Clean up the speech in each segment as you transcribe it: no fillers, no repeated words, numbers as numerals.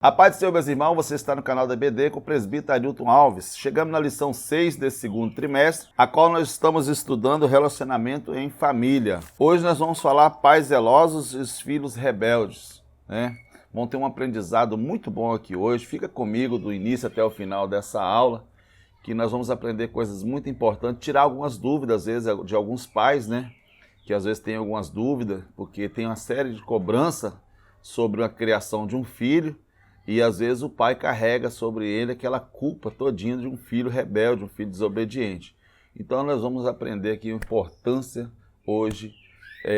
A paz do Senhor, meus irmãos, você está no canal da EBD com o presbítero Ailton Alves. Chegamos na lição 6 desse segundo trimestre, a qual nós estamos estudando relacionamento em família. Hoje nós vamos falar pais zelosos e os filhos rebeldes, né? Vamos ter um aprendizado muito bom aqui hoje. Fica comigo do início até o final dessa aula, que nós vamos aprender coisas muito importantes, tirar algumas dúvidas, às vezes, de alguns pais, né? Que às vezes têm algumas dúvidas, porque tem uma série de cobrança sobre a criação de um filho, e às vezes o pai carrega sobre ele aquela culpa todinha de um filho rebelde, um filho desobediente. Então nós vamos aprender aqui a importância hoje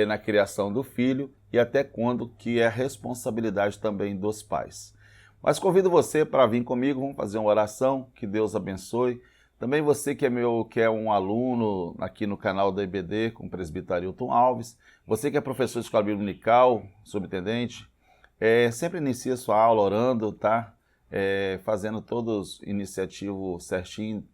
na criação do filho e até quando que é a responsabilidade também dos pais. Mas convido você para vir comigo, vamos fazer uma oração, que Deus abençoe. Também você que é um aluno aqui no canal da EBD com o presbítero Ailton Alves, você que é professor de escola bíblica dominical, subintendente, sempre inicia sua aula orando, tá? Fazendo todos iniciativo certinho,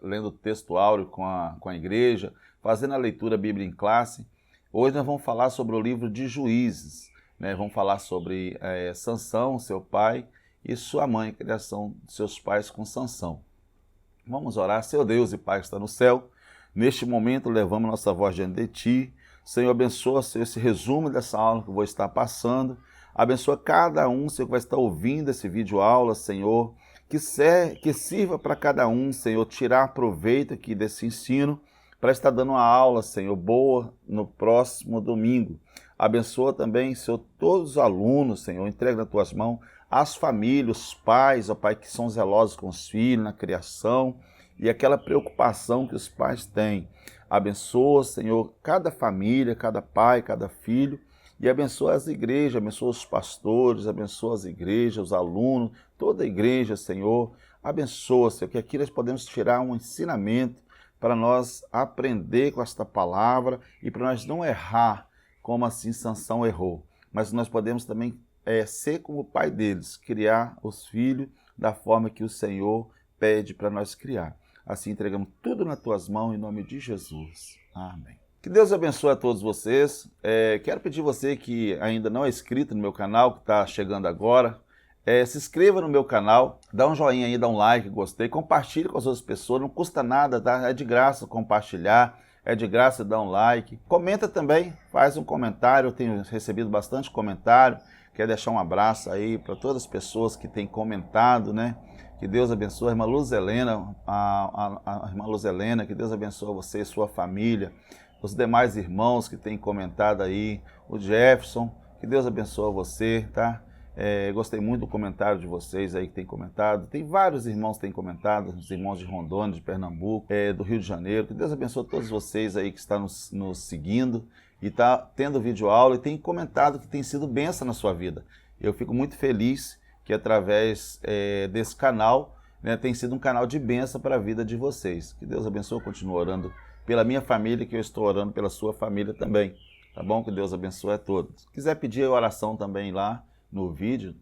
lendo o texto áureo com a igreja, fazendo a leitura bíblica em classe. Hoje nós vamos falar sobre o livro de Juízes, né? Vamos falar sobre Sansão, seu pai, e sua mãe, a criação de seus pais com Sansão. Vamos orar. Seu Deus e Pai que está no céu, neste momento levamos nossa voz diante de Ti. Senhor, abençoa esse resumo dessa aula que eu vou estar passando. Abençoa cada um, Senhor, que vai estar ouvindo esse vídeo aula, Senhor, que sirva para cada um, Senhor, tirar proveito aqui desse ensino, para estar dando uma aula, Senhor, boa no próximo domingo. Abençoa também, Senhor, todos os alunos, Senhor, entrega nas Tuas mãos, as famílias, os pais, ó Pai, que são zelosos com os filhos, na criação, e aquela preocupação que os pais têm. Abençoa, Senhor, cada família, cada pai, cada filho, e abençoa as igrejas, abençoa os pastores, abençoa as igrejas, os alunos, toda a igreja, Senhor. Abençoa, Senhor, que aqui nós podemos tirar um ensinamento para nós aprender com esta palavra e para nós não errar como assim Sansão errou. Mas nós podemos também ser como o pai deles, criar os filhos da forma que o Senhor pede para nós criar. Assim entregamos tudo nas Tuas mãos, em nome de Jesus. Amém. Que Deus abençoe a todos vocês. Quero pedir você que ainda não é inscrito no meu canal, que está chegando agora, se inscreva no meu canal, dá um joinha aí, dá um like, gostei, compartilhe com as outras pessoas, não custa nada, tá? É de graça compartilhar, é de graça dar um like. Comenta também, faz um comentário, eu tenho recebido bastante comentário, quero deixar um abraço aí para todas as pessoas que têm comentado, né? Que Deus abençoe a irmã Luz Helena, a irmã Luz Helena, que Deus abençoe você e sua família, os demais irmãos que têm comentado aí, o Jefferson, que Deus abençoe você, tá? Gostei muito do comentário de vocês aí que tem comentado. Tem vários irmãos que têm comentado, os irmãos de Rondônia, de Pernambuco, do Rio de Janeiro. Que Deus abençoe todos vocês aí que estão nos seguindo e está tendo vídeo aula e tem comentado que tem sido bênção na sua vida. Eu fico muito feliz que através desse canal, né, tem sido um canal de bênção para a vida de vocês. Que Deus abençoe, continue orando pela minha família, que eu estou orando pela sua família também, tá bom? Que Deus abençoe a todos. Se quiser pedir oração também lá no vídeo,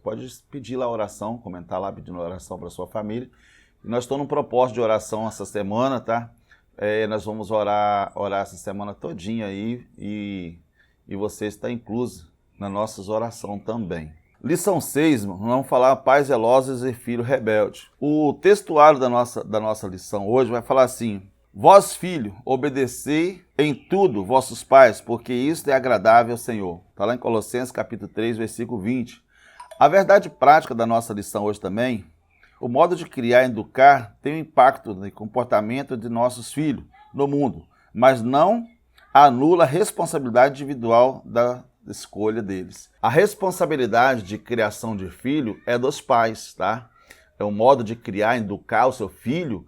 pode pedir lá oração, comentar lá pedindo oração para sua família. E nós estamos num propósito de oração essa semana, tá? Nós vamos orar essa semana todinha aí e você está incluso nas nossas orações também. Lição 6, vamos falar pais zelosos e filho rebelde. O textuário da nossa lição hoje vai falar assim: vós, filho, obedecei em tudo vossos pais, porque isto é agradável ao Senhor. Está lá em Colossenses capítulo 3, versículo 20. A verdade prática da nossa lição hoje também, o modo de criar e educar tem um impacto no comportamento de nossos filhos no mundo, mas não anula a responsabilidade individual da escolha deles. A responsabilidade de criação de filho é dos pais, tá? É o modo de criar e educar o seu filho,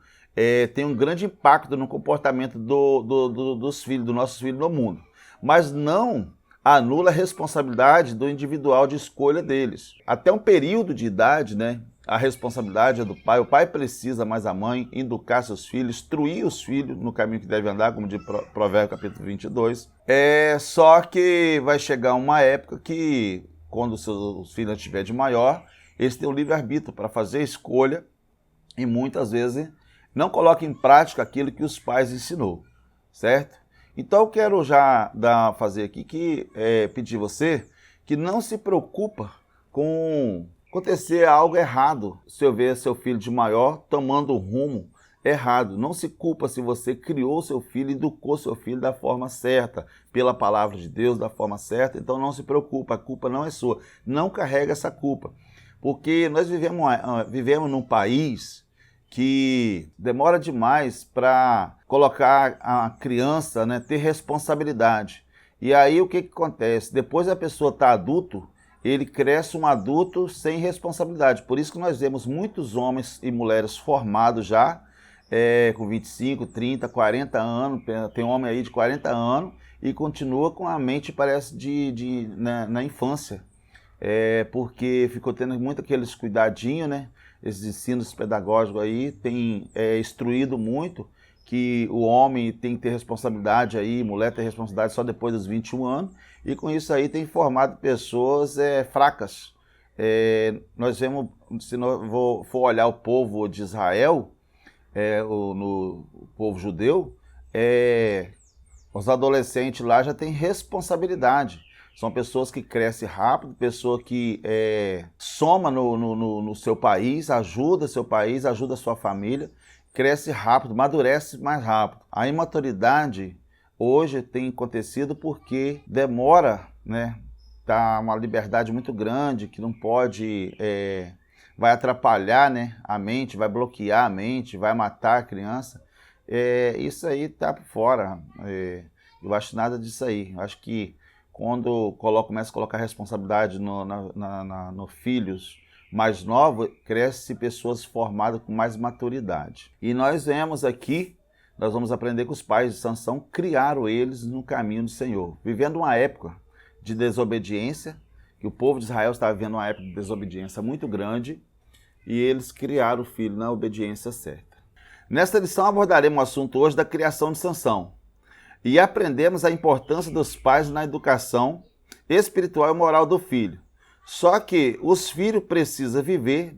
tem um grande impacto no comportamento dos filhos, dos nossos filhos no mundo, mas não anula a responsabilidade do individual de escolha deles. Até um período de idade, né, a responsabilidade é do pai. O pai precisa, mais a mãe, educar seus filhos, instruir os filhos no caminho que devem andar, como diz Provérbios capítulo 22. Só que vai chegar uma época que, quando os filhos estiverem de maior, eles têm o livre-arbítrio para fazer a escolha e muitas vezes não coloca em prática aquilo que os pais ensinou, certo? Então eu quero já fazer aqui pedir você que não se preocupa com acontecer algo errado, se eu ver seu filho de maior tomando um rumo errado. Não se culpa se você criou seu filho e educou seu filho da forma certa, pela palavra de Deus, da forma certa, então não se preocupa, a culpa não é sua. Não carrega essa culpa, porque nós vivemos num país que demora demais para colocar a criança, né, ter responsabilidade. E aí o que acontece? Depois a pessoa está adulto, ele cresce um adulto sem responsabilidade. Por isso que nós vemos muitos homens e mulheres formados já, com 25, 30, 40 anos, tem homem aí de 40 anos e continua com a mente, parece, na infância. Porque ficou tendo muito aqueles cuidadinhos, né? Esses ensinos pedagógicos aí tem instruído muito que o homem tem que ter responsabilidade aí, mulher tem responsabilidade só depois dos 21 anos, e com isso aí tem formado pessoas fracas. Nós vemos, se nós for olhar o povo de Israel, o povo judeu, os adolescentes lá já têm responsabilidade. São pessoas que crescem rápido, pessoa que soma no seu país, ajuda a sua família, cresce rápido, amadurece mais rápido. A imaturidade hoje tem acontecido porque demora, né? Tá uma liberdade muito grande que não pode, vai atrapalhar, né, a mente, vai bloquear a mente, vai matar a criança. Isso aí tá por fora. Eu acho nada disso aí. Eu acho que quando começa a colocar responsabilidade no filhos mais novos, cresce pessoas formadas com mais maturidade. E nós vemos aqui, nós vamos aprender que os pais de Sansão criaram eles no caminho do Senhor, vivendo uma época de desobediência, que o povo de Israel estava vivendo uma época de desobediência muito grande, e eles criaram o filho na obediência certa. Nesta lição abordaremos o assunto hoje da criação de Sansão, e aprendemos a importância dos pais na educação espiritual e moral do filho. Só que os filhos precisam viver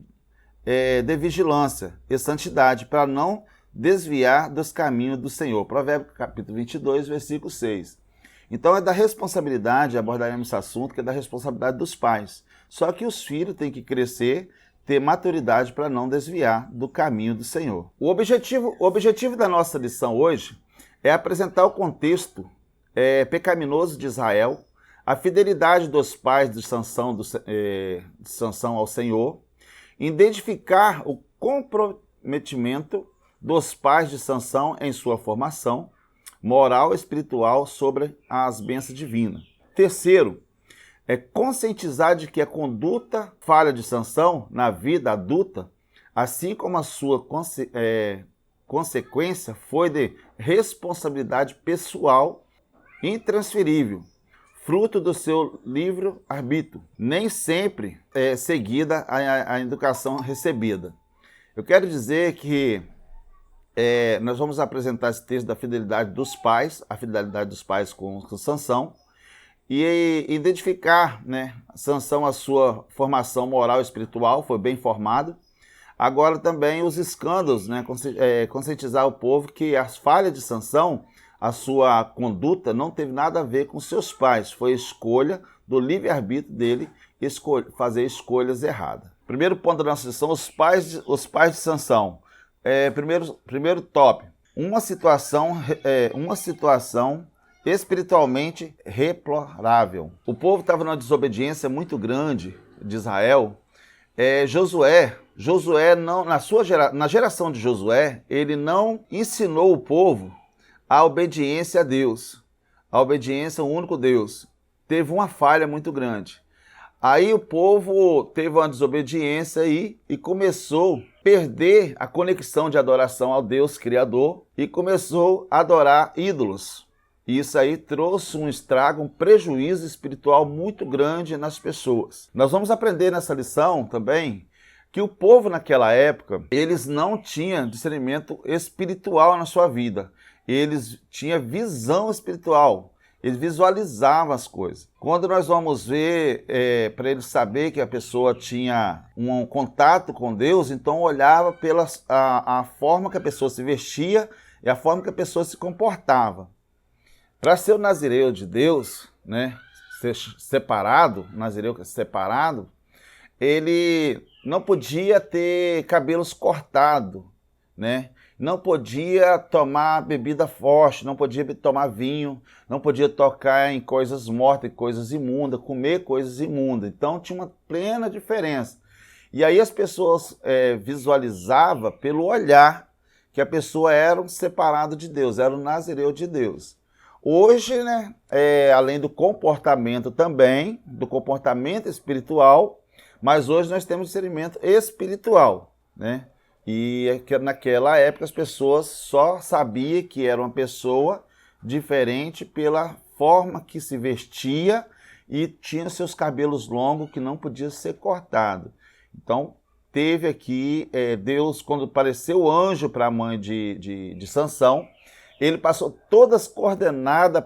de vigilância e santidade para não desviar dos caminhos do Senhor. Provérbios capítulo 22, versículo 6. Então é da responsabilidade, abordaremos esse assunto, que é da responsabilidade dos pais. Só que os filhos têm que crescer, ter maturidade para não desviar do caminho do Senhor. O objetivo da nossa lição hoje é apresentar o contexto pecaminoso de Israel, a fidelidade dos pais de Sansão ao Senhor, identificar o comprometimento dos pais de Sansão em sua formação moral e espiritual sobre as bênçãos divinas. Terceiro, conscientizar de que a conduta falha de Sansão na vida adulta, assim como a sua consequência, foi de responsabilidade pessoal intransferível, fruto do seu livre-arbítrio, nem sempre seguida a educação recebida. Eu quero dizer que nós vamos apresentar esse texto da fidelidade dos pais, a fidelidade dos pais com Sansão, e identificar, né, Sansão, a sua formação moral e espiritual, foi bem formado. Agora também os escândalos, né, conscientizar o povo que as falhas de Sansão, a sua conduta não teve nada a ver com seus pais, foi escolha do livre-arbítrio dele fazer escolhas erradas. Primeiro ponto da nossa lição, os pais de Sansão. Primeiro tópico, uma situação espiritualmente deplorável. O povo estava numa desobediência muito grande de Israel. Josué não, na geração de Josué, ele não ensinou o povo a obediência a Deus, a obediência ao único Deus. Teve uma falha muito grande. Aí o povo teve uma desobediência e começou a perder a conexão de adoração ao Deus Criador e começou a adorar ídolos. E isso aí trouxe um estrago, um prejuízo espiritual muito grande nas pessoas. Nós vamos aprender nessa lição também que o povo naquela época, eles não tinham discernimento espiritual na sua vida. Eles tinham visão espiritual, eles visualizavam as coisas. Quando nós vamos ver, para eles saber que a pessoa tinha um contato com Deus, então olhava pela a forma que a pessoa se vestia e a forma que a pessoa se comportava. Para ser o nazireu de Deus, né, ser separado, nazireu separado, ele não podia ter cabelos cortados, né? Não podia tomar bebida forte, não podia tomar vinho, não podia tocar em coisas mortas, em coisas imundas, comer coisas imundas. Então tinha uma plena diferença. E aí as pessoas visualizavam pelo olhar que a pessoa era um separado de Deus, era um nazireu de Deus. Hoje, né, além do comportamento também, do comportamento espiritual, mas hoje nós temos discernimento espiritual, né? E naquela época as pessoas só sabiam que era uma pessoa diferente pela forma que se vestia e tinha seus cabelos longos que não podia ser cortado. Então teve aqui Deus, quando apareceu o anjo para a mãe de Sansão, ele passou todas as coordenadas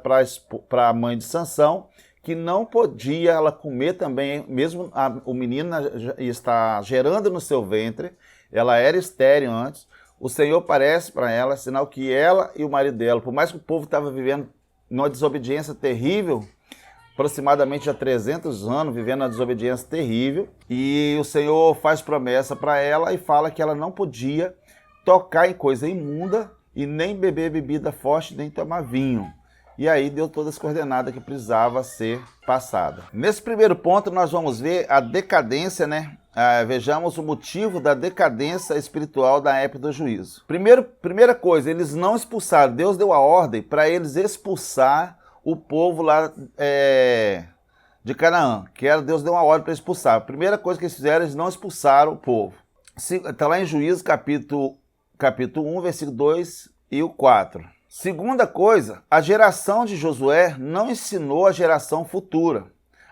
para a mãe de Sansão, que não podia ela comer também, mesmo o menino está gerando no seu ventre, ela era estéril antes, o Senhor aparece para ela, sinal que ela e o marido dela, por mais que o povo estava vivendo numa desobediência terrível, aproximadamente há 300 anos, vivendo uma desobediência terrível, e o Senhor faz promessa para ela e fala que ela não podia tocar em coisa imunda e nem beber bebida forte, nem tomar vinho. E aí deu todas as coordenadas que precisava ser passada. Nesse primeiro ponto nós vamos ver a decadência, né? Vejamos o motivo da decadência espiritual da época do juízo. Primeira coisa, eles não expulsaram. Deus deu a ordem para eles expulsar o povo lá de Canaã. Deus deu uma ordem para expulsar. A primeira coisa que eles fizeram, eles não expulsaram o povo. Está lá em Juízo, capítulo 1, versículo 2 e o 4. Segunda coisa, a geração de Josué não ensinou a geração futura.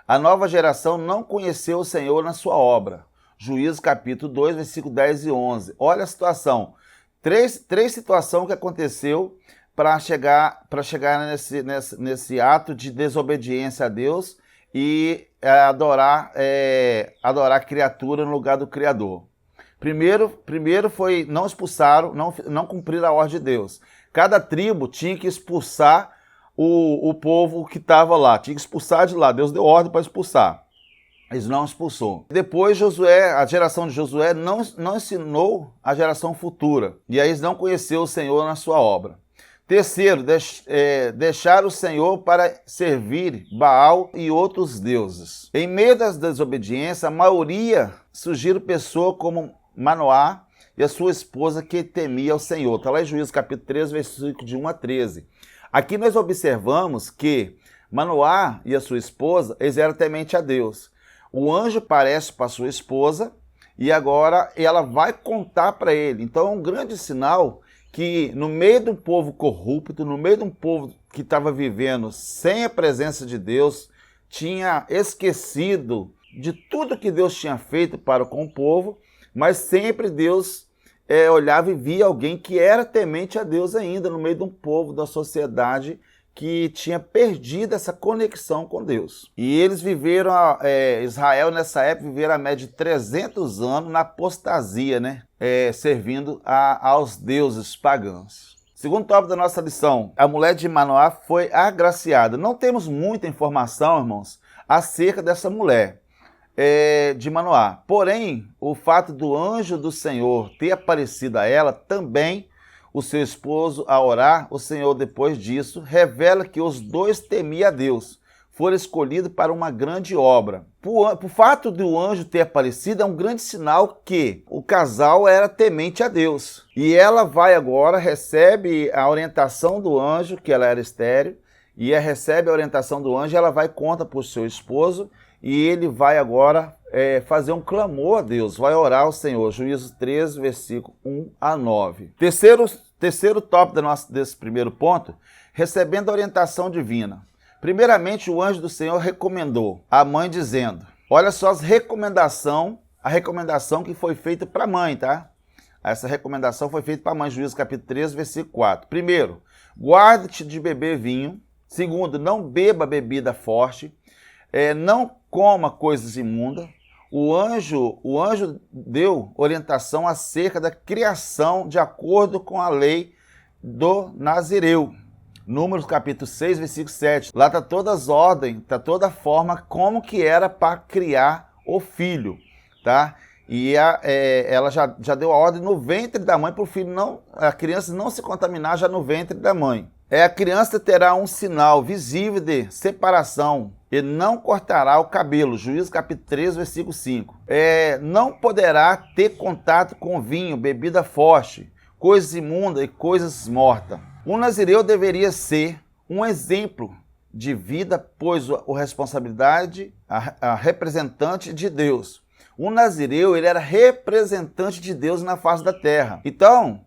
A nova geração não conheceu o Senhor na sua obra. Juízes capítulo 2, versículo 10 e 11. Olha a situação. Três situações que aconteceu para chegar nesse ato de desobediência a Deus e adorar a criatura no lugar do Criador. Primeiro foi não expulsaram, não cumpriram a ordem de Deus. Cada tribo tinha que expulsar o povo que estava lá, tinha que expulsar de lá. Deus deu ordem para expulsar. Eles não expulsou. Depois a geração de Josué não ensinou a geração futura. E aí eles não conheceram o Senhor na sua obra. Terceiro, deixar o Senhor para servir Baal e outros deuses. Em meio das desobediências, a maioria surgiram pessoas como Manoá e a sua esposa que temia o Senhor. Está lá em Juízes capítulo 13, versículo de 1 a 13. Aqui nós observamos que Manoá e a sua esposa, eles eram temente a Deus. O anjo aparece para sua esposa e agora ela vai contar para ele. Então é um grande sinal que no meio de um povo corrupto, no meio de um povo que estava vivendo sem a presença de Deus, tinha esquecido de tudo que Deus tinha feito com o povo, mas sempre Deus olhava e via alguém que era temente a Deus ainda, no meio de um povo, da sociedade que tinha perdido essa conexão com Deus. E eles viveram, Israel nessa época, viveram a média de 300 anos na apostasia, né? Servindo aos deuses pagãos. Segundo tópico da nossa lição, a mulher de Manoá foi agraciada. Não temos muita informação, irmãos, acerca dessa mulher de Manoá. Porém, o fato do anjo do Senhor ter aparecido a ela, também o seu esposo a orar, o Senhor depois disso revela que os dois temiam a Deus, foram escolhidos para uma grande obra. Por fato do anjo ter aparecido, é um grande sinal que o casal era temente a Deus. E ela vai agora, recebe a orientação do anjo, que ela era estéril, e recebe a orientação do anjo, ela vai conta para o seu esposo, e ele vai agora fazer um clamor a Deus, vai orar ao Senhor. Juízes 13, versículo 1 a 9. Terceiro tópico desse primeiro ponto, recebendo a orientação divina. Primeiramente, o anjo do Senhor recomendou a mãe dizendo, olha só a recomendação que foi feita para a mãe, tá? Essa recomendação foi feita para a mãe, Juízes capítulo 13, versículo 4. Primeiro, guarde-te de beber vinho. Segundo, não beba bebida forte. Não coma coisas imundas. O anjo deu orientação acerca da criação de acordo com a lei do Nazireu. Números capítulo 6, versículo 7. Lá está todas as ordens, está toda a forma como que era para criar o filho. tá? E ela já deu a ordem no ventre da mãe para o filho não, a criança não se contaminar já no ventre da mãe. A criança terá um sinal visível de separação e não cortará o cabelo. Juízes capítulo 3, versículo 5. Não poderá ter contato com vinho, bebida forte, coisas imundas e coisas mortas. Um nazireu deveria ser um exemplo de vida, pois a responsabilidade, a representante de Deus. O nazireu, ele era representante de Deus na face da terra. Então,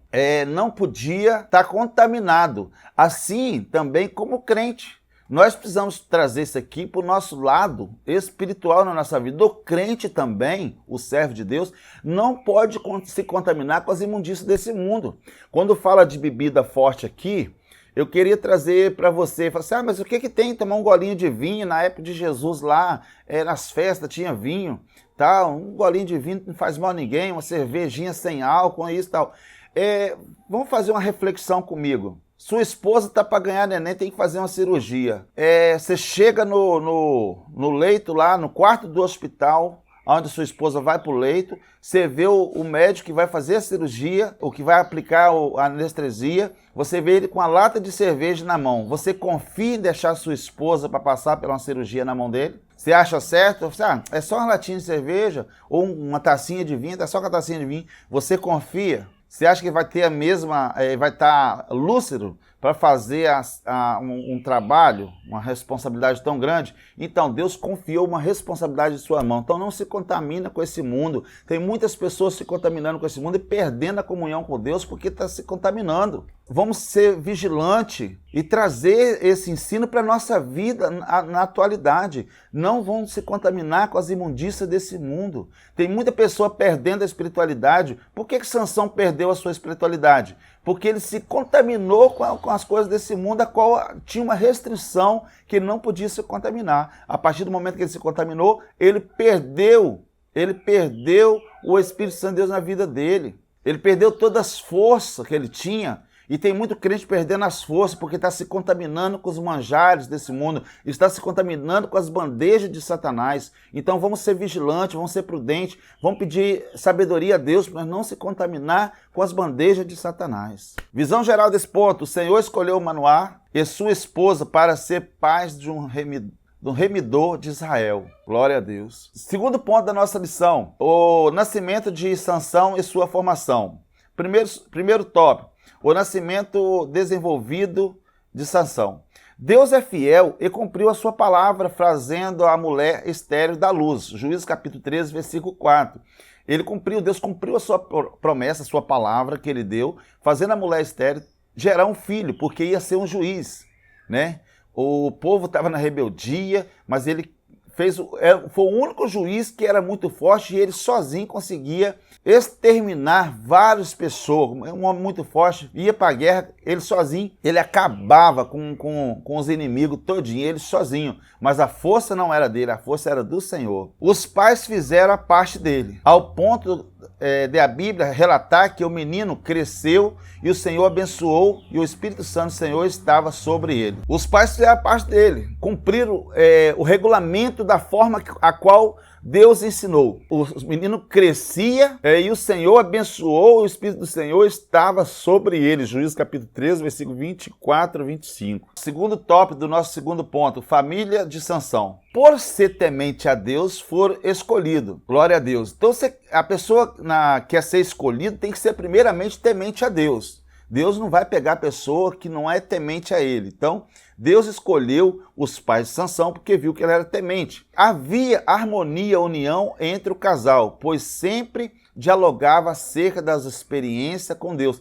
não podia estar contaminado. Assim, também como crente. Nós precisamos trazer isso aqui para o nosso lado espiritual na nossa vida. O crente também, o servo de Deus, não pode se contaminar com as imundícias desse mundo. Quando fala de bebida forte aqui, eu queria trazer para você, falar assim, mas o que tem tomar um golinho de vinho? Na época de Jesus lá, nas festas tinha vinho, tal. Um golinho de vinho não faz mal a ninguém, uma cervejinha sem álcool, isso e tal. Vamos fazer uma reflexão comigo. Sua esposa está para ganhar neném, tem que fazer uma cirurgia. Você chega no leito lá, no quarto do hospital, onde sua esposa vai para o leito, você vê o médico que vai fazer a cirurgia, o que vai aplicar a anestesia, você vê ele com a lata de cerveja na mão. Você confia em deixar sua esposa para passar por uma cirurgia na mão dele? Você acha certo? É só uma latinha de cerveja ou uma tacinha de vinho, é só com a tacinha de vinho. Você confia? Você acha que vai ter a mesma, vai estar lúcido para fazer um trabalho, uma responsabilidade tão grande? Então, Deus confiou uma responsabilidade em sua mão. Então, não se contamina com esse mundo. Tem muitas pessoas se contaminando com esse mundo e perdendo a comunhão com Deus porque está se contaminando. Vamos ser vigilantes e trazer esse ensino para a nossa vida na atualidade. Não vão se contaminar com as imundícias desse mundo. Tem muita pessoa perdendo a espiritualidade. Por que Sansão perdeu a sua espiritualidade? Porque ele se contaminou com as coisas desse mundo, a qual tinha uma restrição que ele não podia se contaminar. A partir do momento que ele se contaminou, ele perdeu o Espírito Santo de Deus na vida dele. Ele perdeu todas as forças que ele tinha. E tem muito crente perdendo as forças porque está se contaminando com os manjares desse mundo, está se contaminando com as bandejas de Satanás. Então vamos ser vigilantes, vamos ser prudentes, vamos pedir sabedoria a Deus para não se contaminar com as bandejas de Satanás. Visão geral desse ponto: o Senhor escolheu Manoá e sua esposa para ser pais de um remidor de Israel. Glória a Deus. Segundo ponto da nossa lição: o nascimento de Sansão e sua formação. Primeiro tópico: o nascimento desenvolvido de Sansão. Deus é fiel e cumpriu a sua palavra, fazendo a mulher estéril da luz. Juízes capítulo 13, versículo 4. Deus cumpriu a sua promessa, a sua palavra que ele deu, fazendo a mulher estéril gerar um filho, porque ia ser um juiz, né? O povo estava na rebeldia, mas ele foi o único juiz que era muito forte e ele sozinho conseguia exterminar várias pessoas. Um homem muito forte, ia para a guerra, ele sozinho, ele acabava com os inimigos todinho, ele sozinho. Mas a força não era dele, a força era do Senhor. Os pais fizeram a parte dele, ao ponto de a Bíblia relatar que o menino cresceu e o Senhor abençoou e o Espírito Santo do Senhor estava sobre ele. Os pais fizeram a parte dele, cumpriram o regulamento da forma a qual Deus ensinou. O menino crescia e o Senhor abençoou, o Espírito do Senhor estava sobre ele. Juízes capítulo 13, versículo 24 a 25. Segundo tópico do nosso segundo ponto: família de Sansão. Por ser temente a Deus, for escolhido. Glória a Deus. Então, a pessoa que quer ser escolhida tem que ser primeiramente temente a Deus. Deus não vai pegar a pessoa que não é temente a ele. Então, Deus escolheu os pais de Sansão porque viu que ele era temente. Havia harmonia, união entre o casal, pois sempre dialogava acerca das experiências com Deus.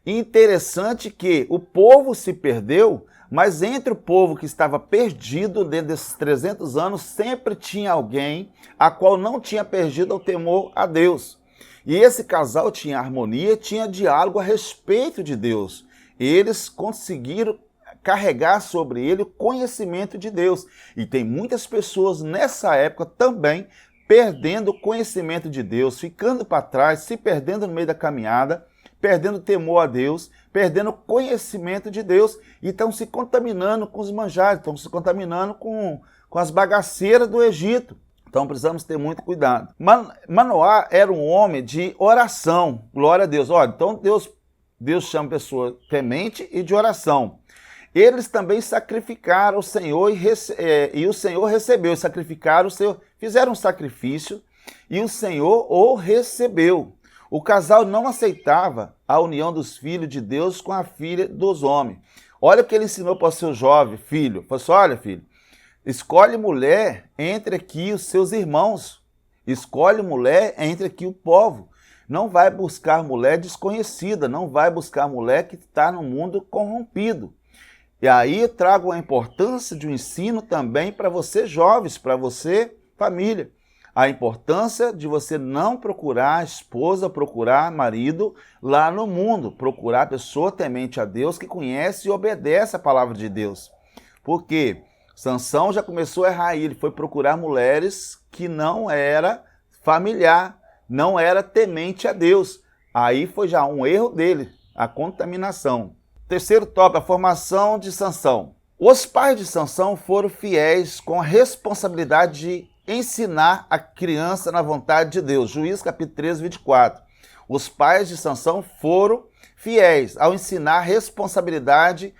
Interessante que o povo se perdeu, mas entre o povo que estava perdido dentro desses 300 anos, sempre tinha alguém a qual não tinha perdido o temor a Deus. E esse casal tinha harmonia, tinha diálogo a respeito de Deus. Eles conseguiram carregar sobre ele o conhecimento de Deus. E tem muitas pessoas nessa época também perdendo o conhecimento de Deus, ficando para trás, se perdendo no meio da caminhada, perdendo temor a Deus, perdendo conhecimento de Deus e estão se contaminando com os manjares, estão se contaminando com as bagaceiras do Egito. Então precisamos ter muito cuidado. Manoá era um homem de oração, glória a Deus. Olha, então Deus chama pessoa temente e de oração. Eles também sacrificaram o Senhor e o Senhor recebeu. Sacrificaram o Senhor, fizeram um sacrifício e o Senhor o recebeu. O casal não aceitava a união dos filhos de Deus com a filha dos homens. Olha o que ele ensinou para o seu jovem filho. Falou assim, olha filho, escolhe mulher entre aqui os seus irmãos. Escolhe mulher entre aqui o povo. Não vai buscar mulher desconhecida, não vai buscar mulher que está no mundo corrompido. E aí trago a importância de um ensino também para você jovens, para você família. A importância de você não procurar esposa, procurar marido lá no mundo. Procurar pessoa temente a Deus que conhece e obedece a palavra de Deus. Por quê? Sansão já começou a errar aí. Ele foi procurar mulheres que não era familiar, não era temente a Deus. Aí foi já um erro dele, a contaminação. Terceiro tópico, a formação de Sansão. Os pais de Sansão foram fiéis com a responsabilidade de ensinar a criança na vontade de Deus. Juízes capítulo 13, 24. Os pais de Sansão foram fiéis ao ensinar a responsabilidade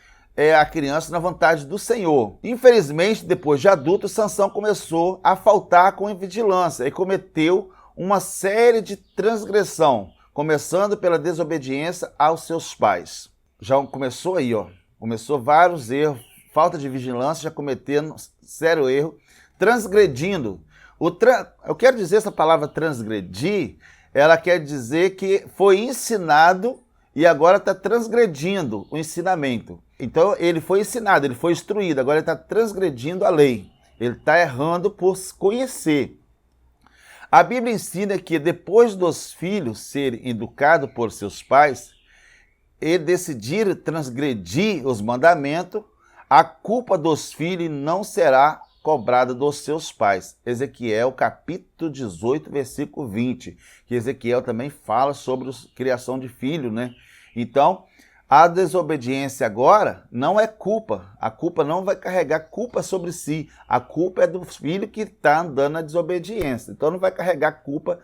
a criança na vontade do Senhor. Infelizmente, depois de adulto, Sansão começou a faltar com vigilância e cometeu uma série de transgressão, começando pela desobediência aos seus pais. Já começou aí, ó. Começou vários erros, falta de vigilância, já cometendo sério erro, transgredindo. Eu quero dizer essa palavra transgredir, ela quer dizer que foi ensinado e agora está transgredindo o ensinamento. Então ele foi ensinado, ele foi instruído, agora ele está transgredindo a lei. Ele está errando por conhecer. A Bíblia ensina que depois dos filhos serem educados por seus pais, e decidir transgredir os mandamentos, a culpa dos filhos não será cobrada dos seus pais. Ezequiel capítulo 18, versículo 20, que Ezequiel também fala sobre a criação de filho, né? Então, a desobediência agora não é culpa. A culpa não vai carregar culpa sobre si. A culpa é do filho que está andando na desobediência. Então não vai carregar culpa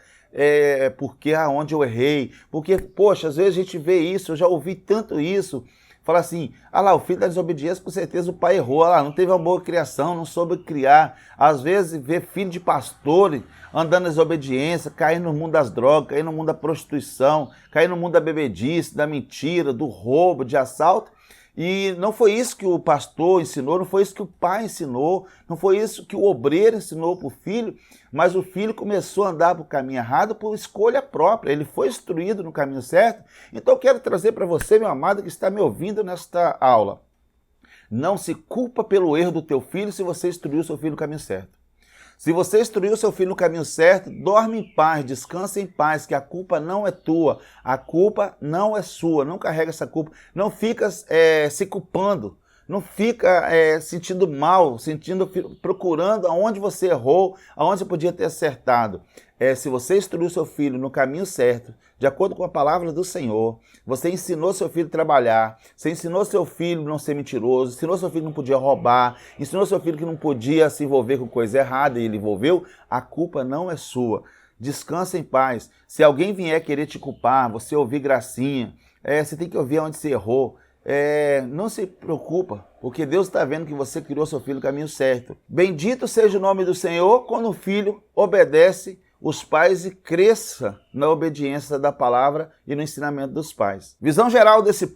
porque aonde eu errei. Porque, poxa, às vezes a gente vê isso, eu já ouvi tanto isso. Fala assim, lá, o filho da desobediência, com certeza o pai errou, lá, não teve uma boa criação, não soube criar. Às vezes vê filho de pastor andando na desobediência, caindo no mundo das drogas, caindo no mundo da prostituição, caindo no mundo da bebedice, da mentira, do roubo, de assalto. E não foi isso que o pastor ensinou, não foi isso que o pai ensinou, não foi isso que o obreiro ensinou para o filho, mas o filho começou a andar para o caminho errado por escolha própria, ele foi instruído no caminho certo. Então eu quero trazer para você, meu amado, que está me ouvindo nesta aula. Não se culpa pelo erro do teu filho se você instruiu o seu filho no caminho certo. Se você instruiu o seu filho no caminho certo, dorme em paz, descansa em paz, que a culpa não é tua, a culpa não é sua, não carrega essa culpa, não fica se culpando, não fica sentindo mal, procurando aonde você errou, aonde você podia ter acertado. Se você instruiu seu filho no caminho certo, de acordo com a palavra do Senhor, você ensinou seu filho a trabalhar, você ensinou seu filho a não ser mentiroso, ensinou seu filho que não podia roubar, ensinou seu filho que não podia se envolver com coisa errada e ele envolveu, a culpa não é sua. Descansa em paz. Se alguém vier querer te culpar, você ouvir gracinha, você tem que ouvir onde você errou. Não se preocupa, porque Deus está vendo que você criou seu filho no caminho certo. Bendito seja o nome do Senhor quando o filho obedece os pais e cresça na obediência da palavra e no ensinamento dos pais. Visão geral desse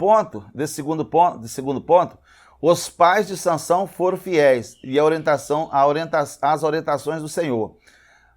segundo ponto, os pais de Sansão foram fiéis e as orientações do Senhor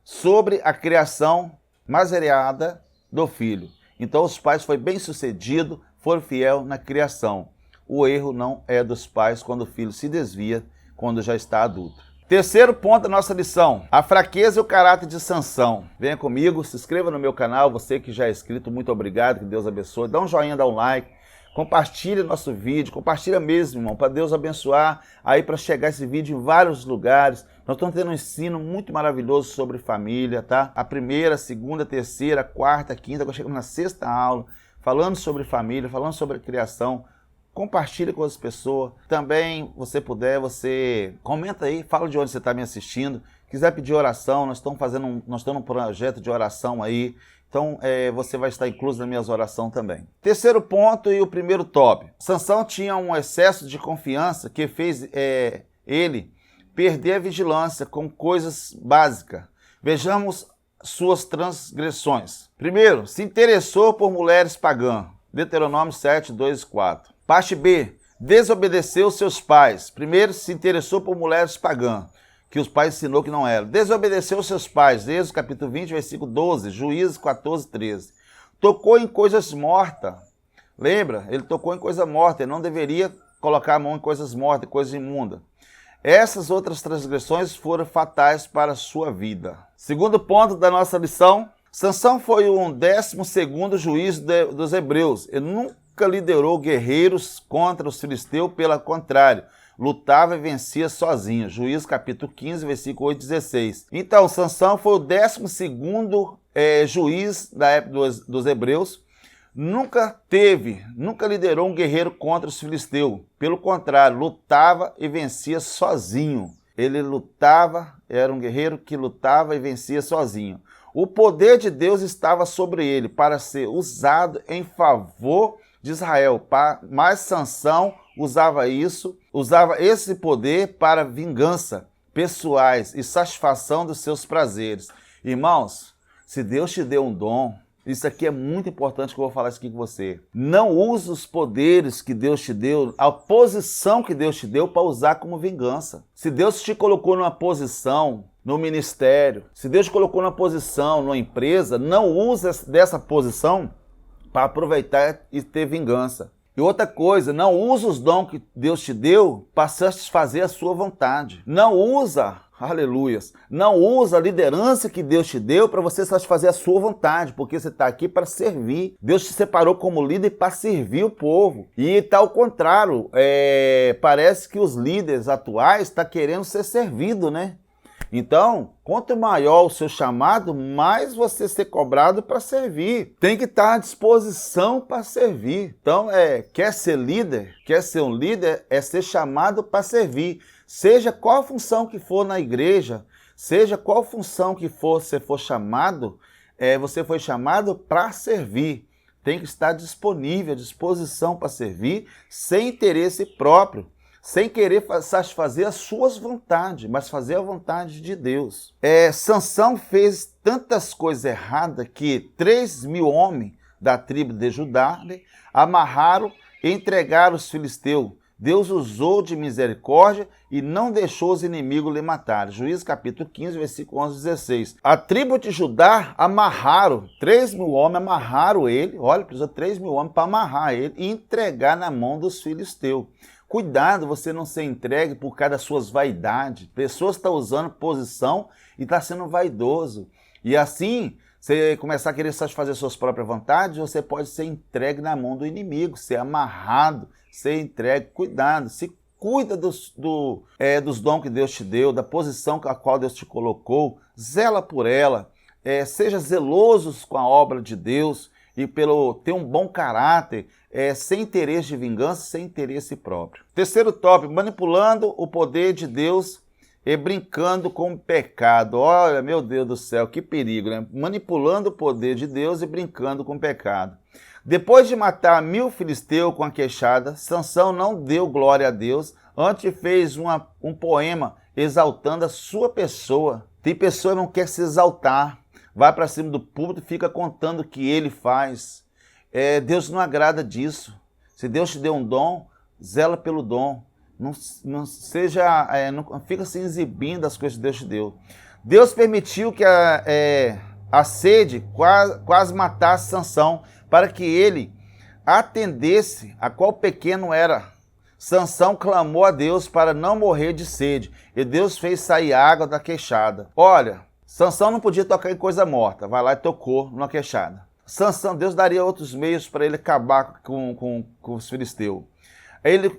sobre a criação masereada do filho. Então os pais foram bem-sucedidos, foram fiéis na criação. O erro não é dos pais quando o filho se desvia, quando já está adulto. Terceiro ponto da nossa lição, a fraqueza e o caráter de Sansão. Venha comigo, se inscreva no meu canal, você que já é inscrito, muito obrigado, que Deus abençoe. Dá um joinha, dá um like, compartilha nosso vídeo, compartilha mesmo, irmão, para Deus abençoar, aí para chegar esse vídeo em vários lugares. Nós estamos tendo um ensino muito maravilhoso sobre família, tá? A primeira, segunda, terceira, quarta, quinta, agora chegamos na sexta aula, falando sobre família, falando sobre criação. Compartilha com as pessoas. Também, você puder, você comenta aí, fala de onde você está me assistindo, que quiser pedir oração, nós estamos num projeto de oração aí. Então, você vai estar incluso nas minhas orações também. Terceiro ponto e o primeiro top. Sansão tinha um excesso de confiança que fez ele perder a vigilância com coisas básicas. Vejamos suas transgressões. Primeiro, se interessou por mulheres pagãs. Deuteronômio 7, 2 e 4. Parte B, desobedeceu seus pais. Primeiro, se interessou por mulheres pagãs, que os pais ensinou que não eram. Desobedeceu seus pais. Êxodo capítulo 20, versículo 12. Juízes 14, 13. Tocou em coisas mortas. Lembra? Ele tocou em coisa morta. Ele não deveria colocar a mão em coisas mortas, coisas imundas. Essas outras transgressões foram fatais para a sua vida. Segundo ponto da nossa lição, Sansão foi um 12º juiz dos hebreus. Ele nunca liderou guerreiros contra os filisteus, pelo contrário, lutava e vencia sozinho. Juízes capítulo 15, versículo 8 e 16. Então, Sansão foi o 12º juiz da época dos hebreus. Nunca liderou um guerreiro contra os filisteus. Pelo contrário, lutava e vencia sozinho. Ele lutava, era um guerreiro que lutava e vencia sozinho. O poder de Deus estava sobre ele para ser usado em favor de Israel. Mas Sansão usava esse poder para vingança pessoais e satisfação dos seus prazeres. Irmãos, se Deus te deu um dom, isso aqui é muito importante que eu vou falar isso aqui com você. Não use os poderes que Deus te deu, a posição que Deus te deu para usar como vingança. Se Deus te colocou numa posição no ministério, se Deus te colocou numa posição numa empresa, não use dessa posição para aproveitar e ter vingança. E outra coisa, não usa os dons que Deus te deu para satisfazer a sua vontade. Não usa, aleluias, não usa a liderança que Deus te deu para você satisfazer a sua vontade, porque você está aqui para servir. Deus te separou como líder para servir o povo. E está ao contrário, parece que os líderes atuais estão querendo ser servidos, né? Então, quanto maior o seu chamado, mais você ser cobrado para servir. Tem que estar à disposição para servir. Então, quer ser líder? Quer ser um líder? É ser chamado para servir. Seja qual a função que for na igreja, seja qual função que for, você for chamado, você foi chamado para servir. Tem que estar disponível, à disposição para servir, sem interesse próprio. Sem querer satisfazer as suas vontades, mas fazer a vontade de Deus. Sansão fez tantas coisas erradas que 3.000 homens da tribo de Judá amarraram e entregaram os filisteus. Deus usou de misericórdia e não deixou os inimigos lhe matarem. Juízes capítulo 15, versículo 11 e 16. A tribo de Judá amarraram, 3.000 homens amarraram ele, olha, precisa de 3.000 homens para amarrar ele e entregar na mão dos filisteus. Cuidado, você não ser entregue por causa das suas vaidades. Pessoas estão usando posição e estão sendo vaidoso. E assim, você começar a querer satisfazer suas próprias vontades, você pode ser entregue na mão do inimigo, ser amarrado, ser entregue. Cuidado, se cuida dos dons que Deus te deu, da posição a qual Deus te colocou, zela por ela, seja zelosos com a obra de Deus e ter um bom caráter, sem interesse de vingança, sem interesse próprio. Terceiro tópico, manipulando o poder de Deus e brincando com o pecado. Olha, meu Deus do céu, que perigo, né? Manipulando o poder de Deus e brincando com o pecado. Depois de matar 1.000 filisteus com a queixada, Sansão não deu glória a Deus, antes fez um poema exaltando a sua pessoa. Tem pessoa que não quer se exaltar, vai para cima do púlpito e fica contando o que ele faz. Deus não agrada disso. Se Deus te deu um dom, zela pelo dom. Não fica se exibindo as coisas que Deus te deu. Deus permitiu que a sede quase matasse Sansão, para que ele atendesse a qual pequeno era. Sansão clamou a Deus para não morrer de sede, e Deus fez sair água da queixada. Olha, Sansão não podia tocar em coisa morta, vai lá e tocou numa queixada. Sansão, Deus daria outros meios para ele acabar com os filisteus.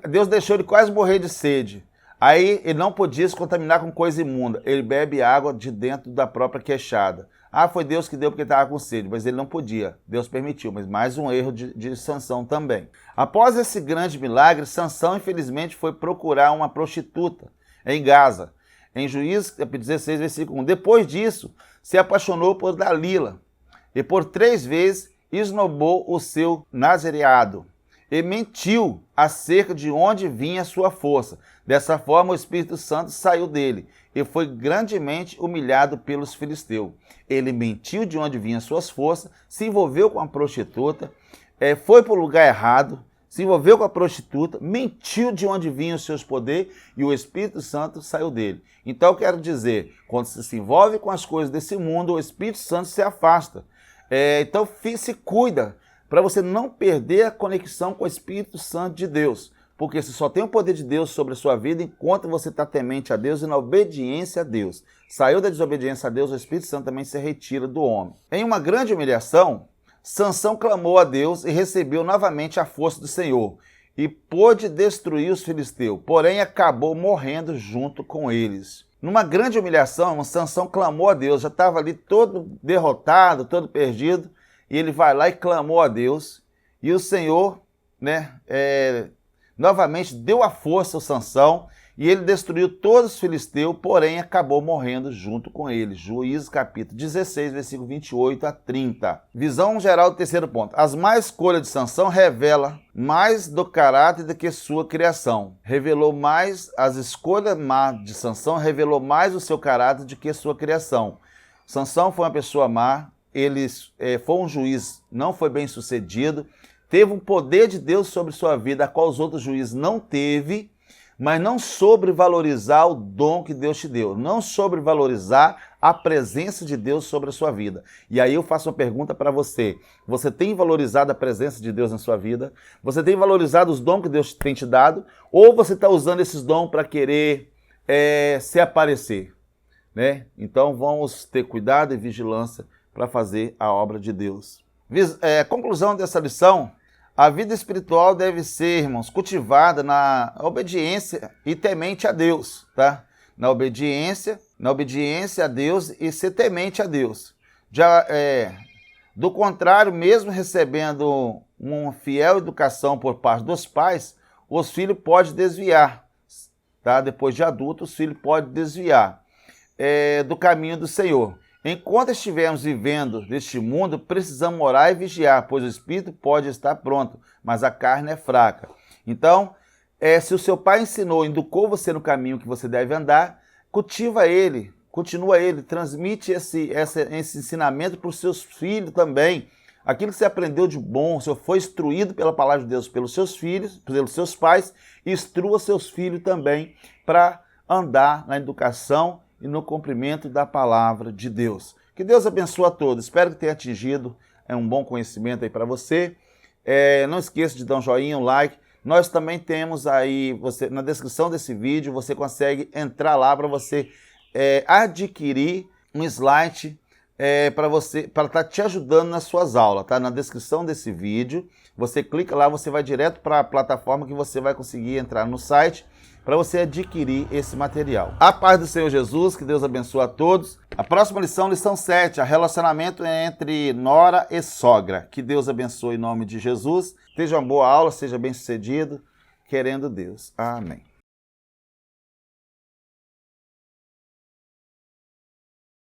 Deus deixou ele quase morrer de sede. Aí ele não podia se contaminar com coisa imunda. Ele bebe água de dentro da própria queixada. Foi Deus que deu porque estava com sede, mas ele não podia. Deus permitiu, mas mais um erro de Sansão também. Após esse grande milagre, Sansão infelizmente foi procurar uma prostituta em Gaza. Em Juízes 16, versículo 1. Depois disso, se apaixonou por Dalila, e por 3 vezes esnobou o seu nazareado, e mentiu acerca de onde vinha a sua força. Dessa forma, o Espírito Santo saiu dele, e foi grandemente humilhado pelos filisteus. Ele mentiu de onde vinham suas forças, se envolveu com a prostituta, foi para o lugar errado, se envolveu com a prostituta, mentiu de onde vinham os seus poderes e o Espírito Santo saiu dele. Então eu quero dizer, quando você se envolve com as coisas desse mundo, o Espírito Santo se afasta. Então se cuida para você não perder a conexão com o Espírito Santo de Deus. Porque você só tem o poder de Deus sobre a sua vida enquanto você está temente a Deus e na obediência a Deus. Saiu da desobediência a Deus, o Espírito Santo também se retira do homem. Em uma grande humilhação, Sansão clamou a Deus e recebeu novamente a força do Senhor, e pôde destruir os filisteus, porém acabou morrendo junto com eles. Numa grande humilhação, Sansão clamou a Deus, já estava ali todo derrotado, todo perdido, e ele vai lá e clamou a Deus, e o Senhor, novamente deu a força ao Sansão, e ele destruiu todos os filisteus, porém acabou morrendo junto com eles. Juízes capítulo 16, versículo 28 a 30. Visão geral do terceiro ponto. As más escolhas de Sansão revela mais do caráter do que sua criação. Revelou mais, as escolhas más de Sansão revelou mais o seu caráter do que sua criação. Sansão foi uma pessoa má, ele foi um juiz, não foi bem sucedido, teve um poder de Deus sobre sua vida, a qual os outros juízes não teve, mas não sobrevalorizar o dom que Deus te deu, não sobrevalorizar a presença de Deus sobre a sua vida. E aí eu faço uma pergunta para você. Você tem valorizado a presença de Deus na sua vida? Você tem valorizado os dons que Deus tem te dado? Ou você está usando esses dons para querer se aparecer? Né? Então vamos ter cuidado e vigilância para fazer a obra de Deus. Conclusão dessa lição: a vida espiritual deve ser, irmãos, cultivada na obediência e temente a Deus, tá? Na obediência a Deus e ser temente a Deus. Do contrário, mesmo recebendo uma fiel educação por parte dos pais, os filhos podem desviar, tá? Depois de adultos, os filhos podem desviar do caminho do Senhor. Enquanto estivermos vivendo neste mundo, precisamos orar e vigiar, pois o espírito pode estar pronto, mas a carne é fraca. Então, se o seu pai ensinou, educou você no caminho que você deve andar, cultiva ele, continua ele, transmite esse ensinamento para os seus filhos também. Aquilo que você aprendeu de bom, você foi instruído pela palavra de Deus pelos seus filhos, pelos seus pais, instrua seus filhos também para andar na educação e no cumprimento da palavra de Deus. Que Deus abençoe a todos. Espero que tenha atingido um bom conhecimento aí para você. Não esqueça de dar um joinha, um like. Nós também temos aí, na descrição desse vídeo, você consegue entrar lá para você adquirir um slide para estar te ajudando nas suas aulas, tá? Na descrição desse vídeo, você clica lá, você vai direto para a plataforma que você vai conseguir entrar no site para você adquirir esse material. A paz do Senhor Jesus, que Deus abençoe a todos. A próxima lição, lição 7, relacionamento entre nora e sogra. Que Deus abençoe em nome de Jesus. Seja uma boa aula, seja bem sucedido, querendo Deus. Amém.